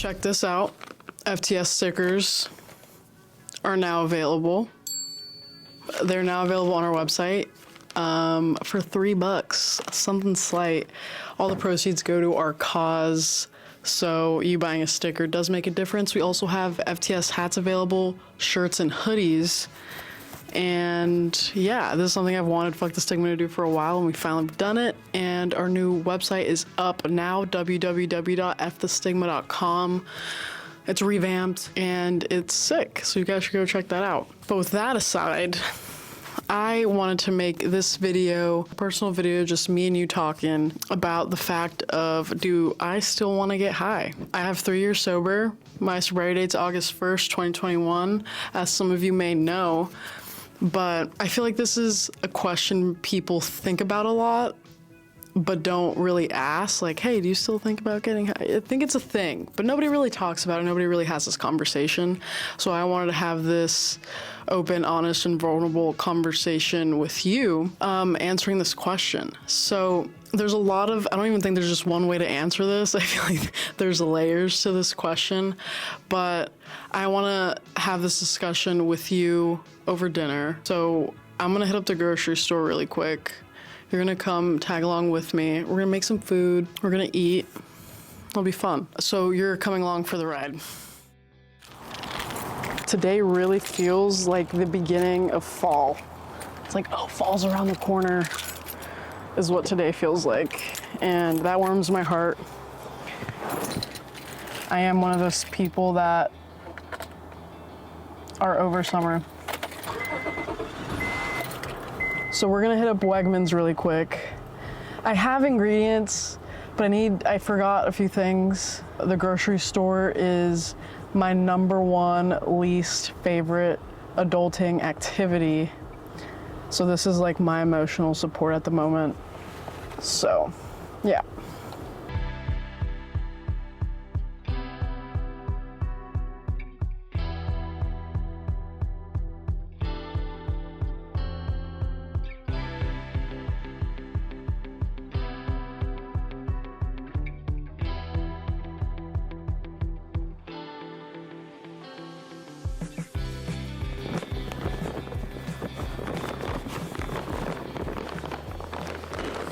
Check this out. FTS stickers are now available. They're now available on our website for $3, something slight. All the proceeds go to our cause, so you buying a sticker does make a difference. We also have FTS hats available, shirts and hoodies. And yeah, this is something I've wanted Fuck the Stigma to do for a while, and we finally done it. And our new website is up now, www.fthestigma.com. It's revamped and it's sick, so you guys should go check that out. But with that aside, I wanted to make this video, a personal video, just me and you talking about the fact of, do I still want to get high? I have 3 years sober. My sobriety date's August 1st, 2021, as some of you may know. But I feel like this is a question people think about a lot, but don't really ask. Like, hey, do you still think about getting high? I think it's a thing, but nobody really talks about it. Nobody really has this conversation. So I wanted to have this open, honest, and vulnerable conversation with you, answering this question. So there's a lot of, I don't even think there's just one way to answer this. I feel like there's layers to this question, but I want to have this discussion with you over dinner. So I'm going to hit up the grocery store really quick. You're gonna come tag along with me. We're gonna make some food. We're gonna eat. It'll be fun. So you're coming along for the ride. Today really feels like the beginning of fall. It's like, oh, fall's around the corner, is what today feels like. And that warms my heart. I am one of those people that are over summer. So we're gonna hit up Wegmans really quick. I have ingredients, but I forgot a few things. The grocery store is my #1 least favorite adulting activity. So this is like my emotional support at the moment. So, yeah.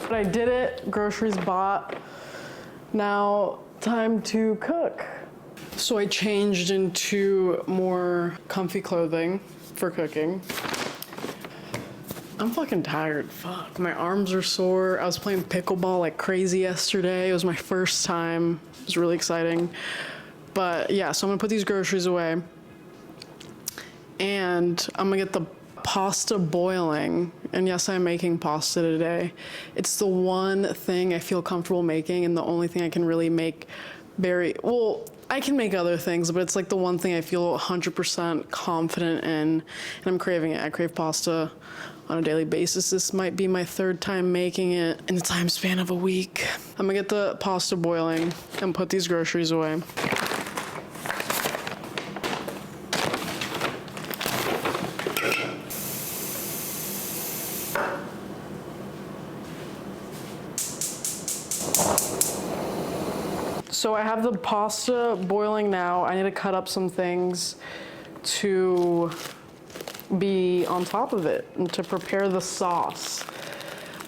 But I did it, groceries bought. Now, time to cook. So I changed into more comfy clothing for cooking. I'm fucking tired, fuck. My arms are sore. I was playing pickleball like crazy yesterday. It was my first time. It was really exciting. But yeah, so I'm gonna put these groceries away. And I'm gonna get the pasta boiling. And yes, I'm making pasta today. It's the one thing I feel comfortable making, and the only thing I can really make very well. I can make other things, but it's like the one thing I feel 100% confident in, and I'm craving it. I crave pasta on a daily basis. This might be my 3rd time making it in the time span of a week. I'm gonna get the pasta boiling and put these groceries away. So I have the pasta boiling now. I need to cut up some things to be on top of it and to prepare the sauce.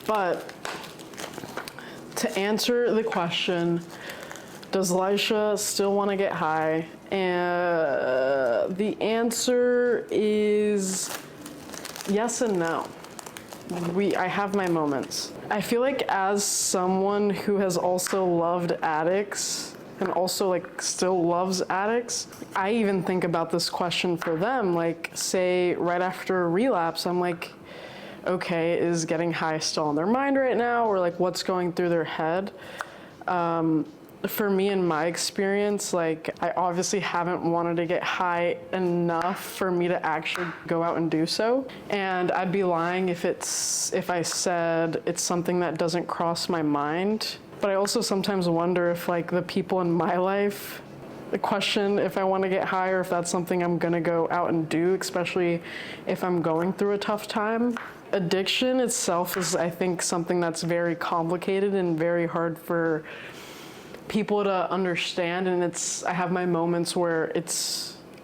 But to answer the question, does Laisha still want to get high? And the answer is yes and no. I have my moments. I feel like as someone who has also loved addicts and also like still loves addicts, I even think about this question for them. Like, say right after a relapse, I'm like, okay, is getting high still on their mind right now? Or like what's going through their head? For me, in my experience, like I obviously haven't wanted to get high enough for me to actually go out and do so. And I'd be lying if I said it's something that doesn't cross my mind. But I also sometimes wonder if like the people in my life question if I want to get high or if that's something I'm gonna go out and do, especially if I'm going through a tough time. Addiction itself is, I think, something that's very complicated and very hard for people to understand, and I have my moments where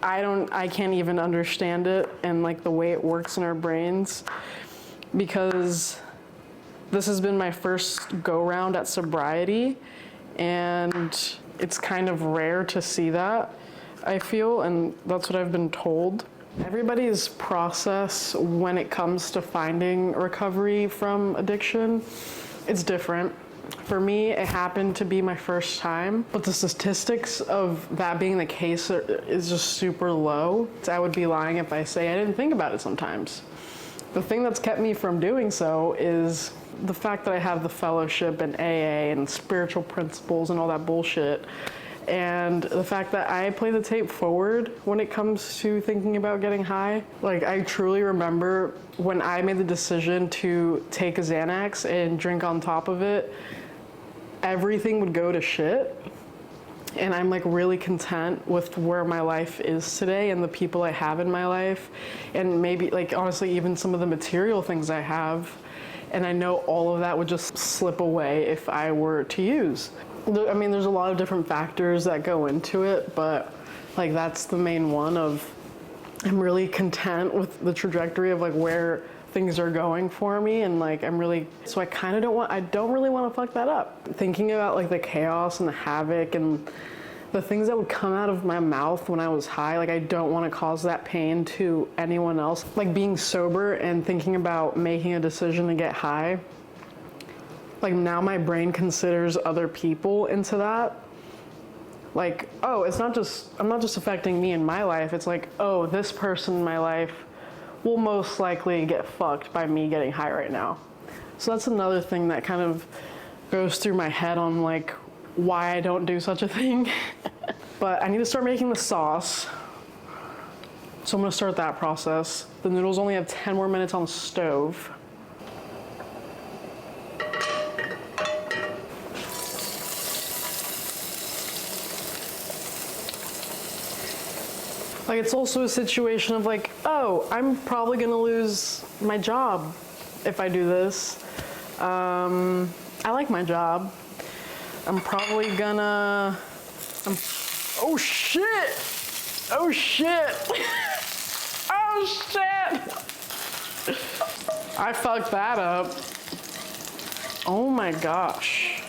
I can't even understand it and like the way it works in our brains, because this has been my first go round at sobriety, and it's kind of rare to see that, I feel, and that's what I've been told. Everybody's process when it comes to finding recovery from addiction, it's different. For me, it happened to be my first time, but the statistics of that being the case is just super low. I would be lying if I say I didn't think about it sometimes. The thing that's kept me from doing so is the fact that I have the fellowship and AA and spiritual principles and all that bullshit. And the fact that I play the tape forward when it comes to thinking about getting high. Like, I truly remember when I made the decision to take a Xanax and drink on top of it, everything would go to shit. And I'm like really content with where my life is today and the people I have in my life. And maybe like honestly, even some of the material things I have. And I know all of that would just slip away if I were to use. I mean, there's a lot of different factors that go into it, but like that's the main one of I'm really content with the trajectory of like where things are going for me, and like so I don't really want to fuck that up. Thinking about like the chaos and the havoc and the things that would come out of my mouth when I was high, like I don't want to cause that pain to anyone else. Like being sober and thinking about making a decision to get high, like now my brain considers other people into that. Like, oh, I'm not just affecting me in my life. It's like, oh, this person in my life will most likely get fucked by me getting high right now. So that's another thing that kind of goes through my head on like why I don't do such a thing. But I need to start making the sauce. So I'm gonna start that process. The noodles only have 10 more minutes on the stove. Like, it's also a situation of like, oh, I'm probably gonna lose my job if I do this. I like my job. I'm probably gonna, oh shit! Oh shit! Oh shit! I fucked that up. Oh my gosh.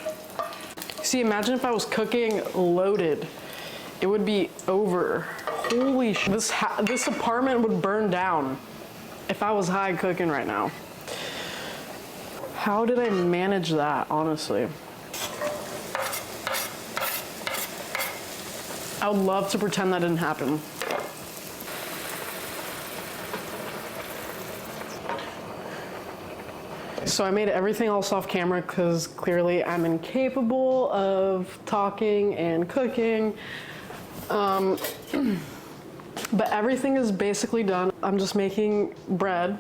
See, imagine if I was cooking loaded. It would be over. Holy shit. This apartment would burn down if I was high cooking right now. How did I manage that, honestly? I would love to pretend that didn't happen. So I made everything else off camera because clearly I'm incapable of talking and cooking. But everything is basically done. I'm just making bread.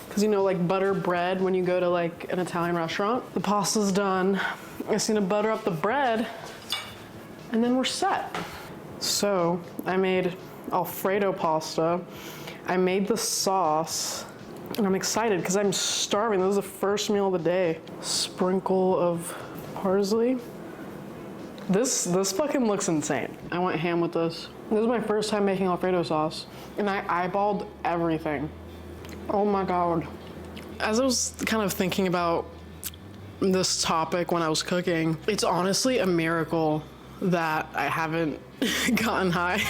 Because you know, like butter bread when you go to like an Italian restaurant. The pasta's done. I just need to butter up the bread and then we're set. So I made Alfredo pasta. I made the sauce and I'm excited because I'm starving. This is the first meal of the day. Sprinkle of parsley. This fucking looks insane. I went ham with this. This is my first time making Alfredo sauce, and I eyeballed everything. Oh my God. As I was kind of thinking about this topic when I was cooking, it's honestly a miracle that I haven't gotten high.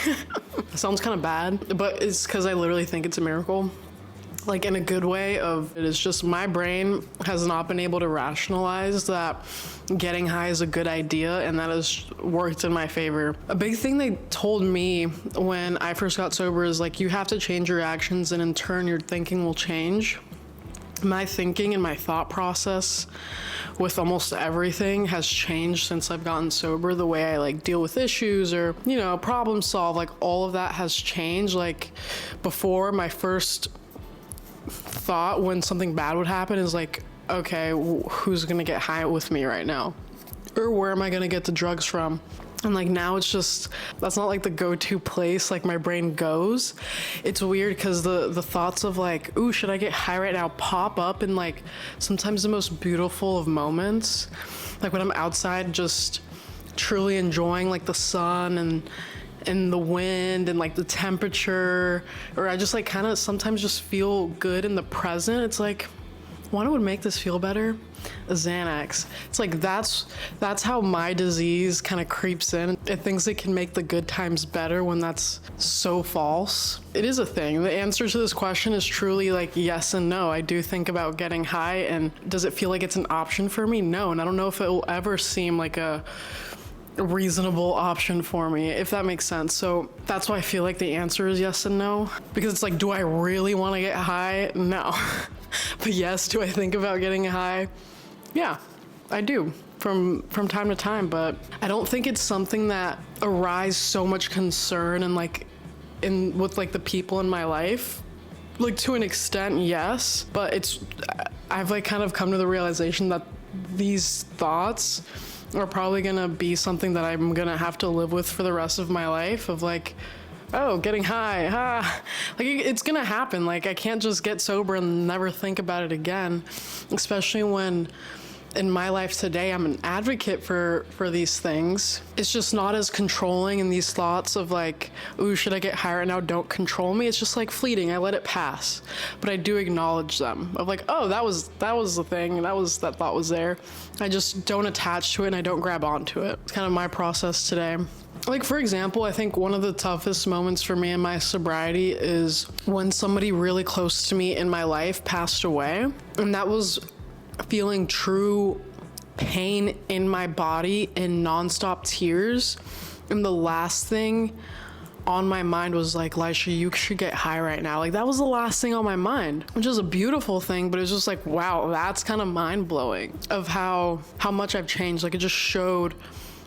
It sounds kind of bad, but it's because I literally think it's a miracle. Like in a good way of, it's just my brain has not been able to rationalize that getting high is a good idea, and that has worked in my favor. A big thing they told me when I first got sober is like, you have to change your actions and in turn your thinking will change. My thinking and my thought process with almost everything has changed since I've gotten sober. The way I like deal with issues or, you know, problem solve, like all of that has changed. Like before, my first thought when something bad would happen is like, okay, who's gonna get high with me right now? Or where am I gonna get the drugs from? And like now it's just, that's not like the go-to place like my brain goes. It's weird because the thoughts of like, ooh, should I get high right now, pop up in like sometimes the most beautiful of moments. Like when I'm outside just truly enjoying like the sun and the wind and like the temperature, or I just like kind of sometimes just feel good in the present. It's like, what would make this feel better? A Xanax. It's like that's how my disease kind of creeps in. It thinks it can make the good times better when that's so false. It is a thing. The answer to this question is truly like yes and no. I do think about getting high, and does it feel like it's an option for me? No, and I don't know if it will ever seem like a reasonable option for me, if that makes sense. So that's why I feel like the answer is yes and no, because it's like, do I really want to get high? No. But yes, do I think about getting high? Yeah, I do from time to time, but I don't think it's something that arises so much concern and like with like the people in my life. Like to an extent, yes, but I've like kind of come to the realization that these thoughts are probably gonna be something that I'm gonna have to live with for the rest of my life, of like, oh, getting high, like it's gonna happen. Like I can't just get sober and never think about it again, especially when in my life today I'm an advocate for these things. It's just not as controlling, and these thoughts of like, ooh, should I get high right now, don't control me. It's just like fleeting. I let it pass, but I do acknowledge them of like, oh, that was the thing, that thought was there. I just don't attach to it and I don't grab onto it. It's kind of my process today. Like, for example, I think one of the toughest moments for me in my sobriety is when somebody really close to me in my life passed away. And that was feeling true pain in my body and nonstop tears. And the last thing on my mind was like, Laisha, you should get high right now. Like that was the last thing on my mind, which is a beautiful thing, but it's just like, wow, that's kind of mind blowing of how much I've changed. Like it just showed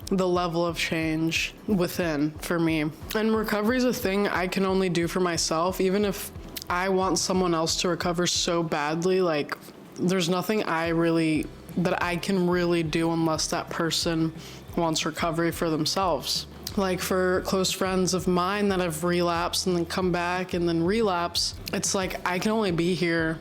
the level of change within for me. And recovery is a thing I can only do for myself. Even if I want someone else to recover so badly, like there's nothing that I can really do unless that person wants recovery for themselves. Like for close friends of mine that have relapsed and then come back and then relapse, it's like I can only be here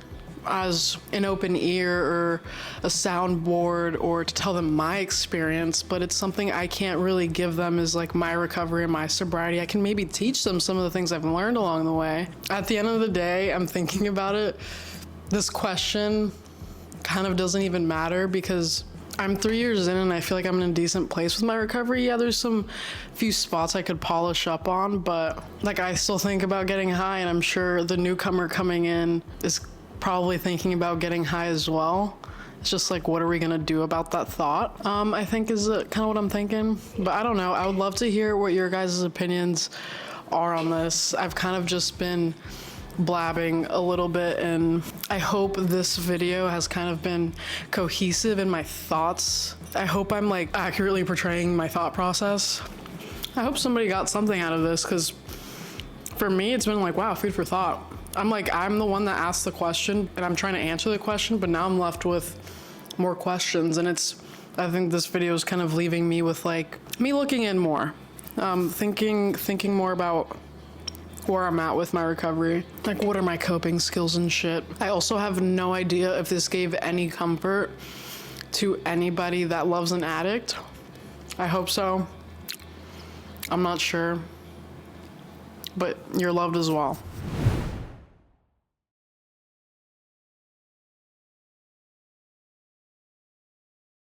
as an open ear or a soundboard or to tell them my experience, but it's something I can't really give them as like my recovery and my sobriety. I can maybe teach them some of the things I've learned along the way. At the end of the day, I'm thinking about it. This question kind of doesn't even matter because I'm 3 years in and I feel like I'm in a decent place with my recovery. Yeah, there's some few spots I could polish up on, but like I still think about getting high, and I'm sure the newcomer coming in is probably thinking about getting high as well. It's just like, what are we gonna do about that thought? I think is kind of what I'm thinking, but I don't know. I would love to hear what your guys' opinions are on this. I've kind of just been blabbing a little bit, and I hope this video has kind of been cohesive in my thoughts. I hope I'm like accurately portraying my thought process. I hope somebody got something out of this, because for me it's been like, wow, food for thought. I'm the one that asked the question and I'm trying to answer the question, but now I'm left with more questions, and I think this video is kind of leaving me with like me looking in more, thinking more about where I'm at with my recovery. Like, what are my coping skills and shit. I also have no idea if this gave any comfort to anybody that loves an addict. I hope so. I'm not sure, but you're loved as well.